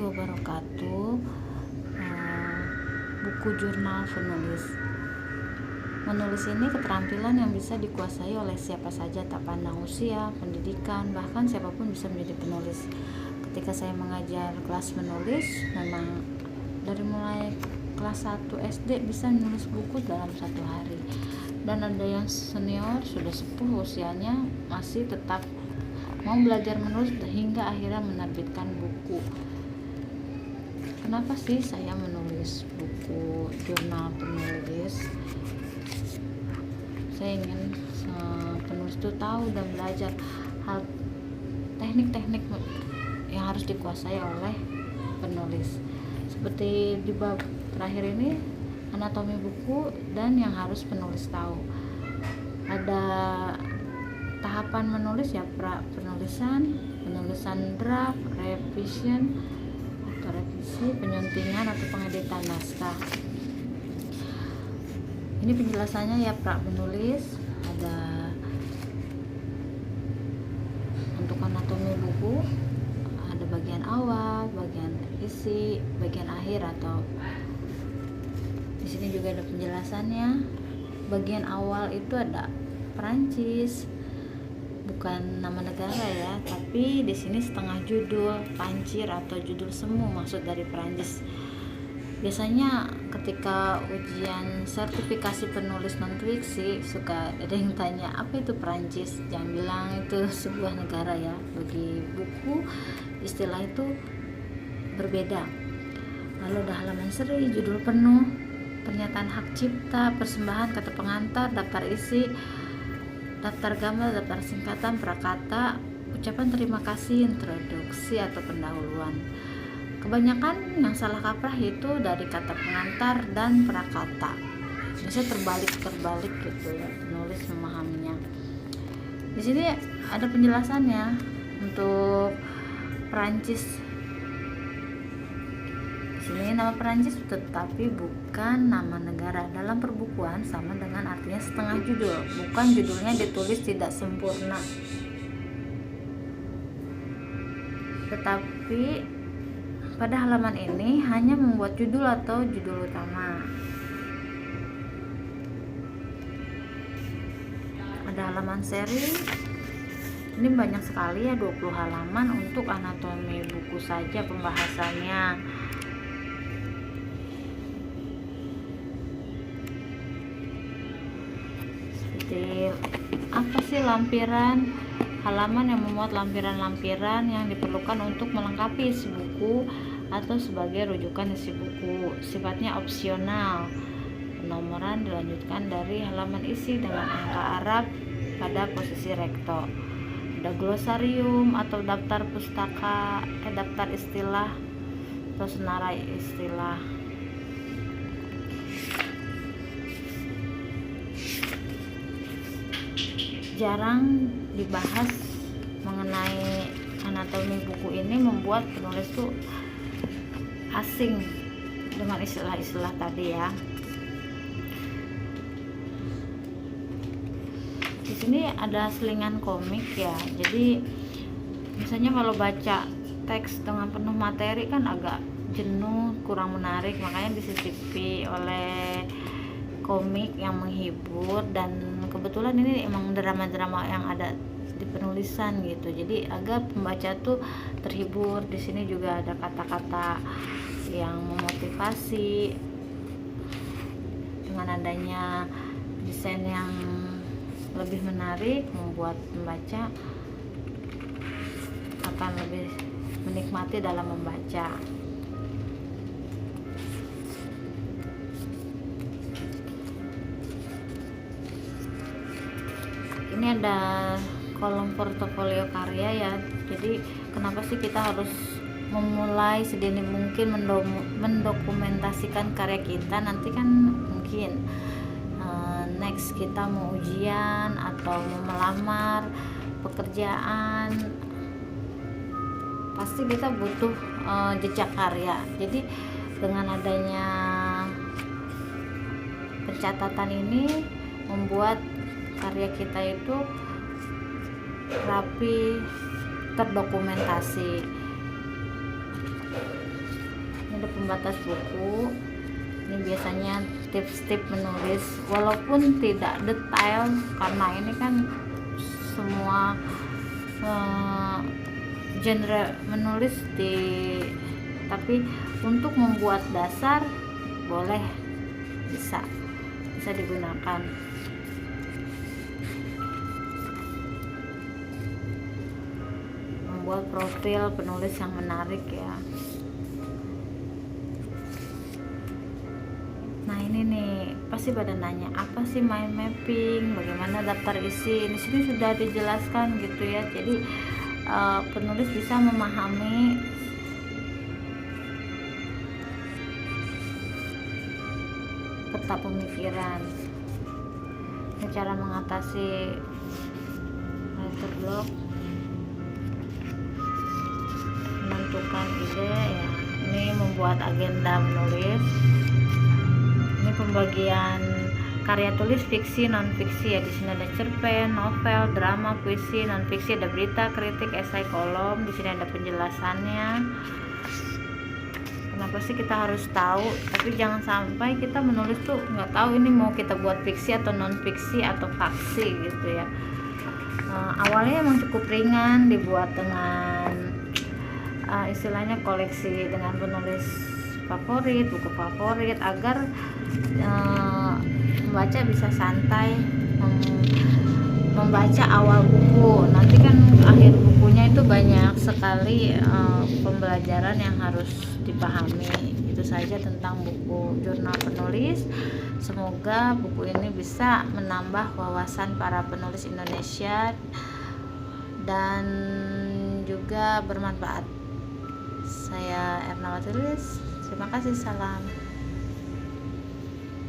wabarakatuh. Buku jurnal penulis. Menulis ini keterampilan yang bisa dikuasai oleh siapa saja, tak pandang usia, pendidikan, bahkan siapapun bisa menjadi penulis. Ketika saya mengajar kelas menulis, memang dari mulai kelas 1 SD bisa menulis buku dalam 1 hari. Dan ada yang senior, sudah sepuh usianya, masih tetap mau belajar menulis hingga akhirnya menerbitkan buku. Kenapa sih saya menulis buku jurnal penulis? Saya ingin penulis itu tahu dan belajar hal teknik-teknik yang harus dikuasai oleh penulis. Seperti di bab terakhir ini, anatomi buku dan yang harus penulis tahu. Ada tahapan menulis ya, penulisan draft, revision atau revisi, penyuntingan atau pengeditan naskah. Ini penjelasannya ya, pra menulis. Ada untuk anatomi buku, ada bagian awal, bagian isi, bagian akhir atau di sini juga ada penjelasannya. Bagian awal itu ada Perancis, bukan nama negara ya, tapi di sini setengah judul, pancir atau judul semu, maksud dari Perancis. Biasanya ketika ujian sertifikasi penulis non fiksi suka ada yang tanya apa itu Perancis. Jangan bilang itu sebuah negara ya. Bagi buku istilah itu berbeda. Lalu ada halaman seri, judul penuh, pernyataan hak cipta, persembahan, kata pengantar, daftar isi, daftar gambar, daftar singkatan, prakata, ucapan terima kasih, introduksi atau pendahuluan. Kebanyakan yang salah kaprah itu dari kata pengantar dan prakata. Biasanya terbalik gitu ya, penulis memahaminya. Di sini ada penjelasannya untuk Perancis. Di sini nama Perancis tetapi bukan nama negara. Dalam perbukuan sama dengan artinya setengah judul, bukan judulnya ditulis tidak sempurna. Tetapi pada halaman ini hanya membuat judul atau judul utama. Ada halaman seri. Ini banyak sekali ya, 20 halaman untuk anatomi buku saja pembahasannya. Seperti apa sih lampiran? Halaman yang memuat lampiran-lampiran yang diperlukan untuk melengkapi isi buku atau sebagai rujukan isi buku. Sifatnya opsional. Penomoran dilanjutkan dari halaman isi dengan angka Arab pada posisi rekto. Ada glosarium atau daftar pustaka, daftar istilah atau senarai istilah. Jarang dibahas mengenai anatomi buku ini, membuat penulis tuh asing dengan istilah-istilah tadi ya. Di sini ada selingan komik ya. Jadi misalnya kalau baca teks dengan penuh materi kan agak jenuh, kurang menarik, makanya disisipi oleh komik yang menghibur. Dan kebetulan ini emang drama-drama yang ada di penulisan gitu, jadi agar pembaca tuh terhibur. Di sini juga ada kata-kata yang memotivasi. Dengan adanya desain yang lebih menarik, membuat pembaca akan lebih menikmati dalam membaca. Ini ada kolom portofolio karya ya. Jadi kenapa sih kita harus memulai sedini mungkin mendokumentasikan karya kita? Nanti kan mungkin next kita mau ujian atau mau melamar pekerjaan, pasti kita butuh jejak karya. Jadi dengan adanya pencatatan ini membuat karya kita itu rapi, terdokumentasi. ada pembatas buku. Ini biasanya tips-tips menulis walaupun tidak detail, karena ini kan semua genre menulis tapi untuk membuat dasar boleh, bisa digunakan. Membuat profil penulis yang menarik ya. Nah ini nih, pasti pada nanya apa sih mind mapping, bagaimana daftar isi. Di sini sudah dijelaskan gitu ya. Jadi penulis bisa memahami peta pemikiran. Ini cara mengatasi writer block, menentukan ide ya. Ini membuat agenda menulis. Ini pembagian karya tulis fiksi, non fiksi ya. Di sini ada cerpen, novel, drama, puisi, non fiksi, ada berita, kritik, esai, kolom. Di sini ada penjelasannya. Kenapa sih kita harus tahu? Tapi jangan sampai kita menulis tuh nggak tahu ini mau kita buat fiksi atau non fiksi atau faksi gitu ya. Awalnya emang cukup ringan, dibuat dengan istilahnya koleksi dengan penulis favorit, buku favorit, agar membaca bisa santai membaca awal buku. Nanti kan akhir bukunya itu banyak sekali pembelajaran yang harus dipahami. Itu saja tentang buku jurnal penulis. Semoga buku ini bisa menambah wawasan para penulis Indonesia dan juga bermanfaat. Saya Erna Watilis, terima kasih, salam.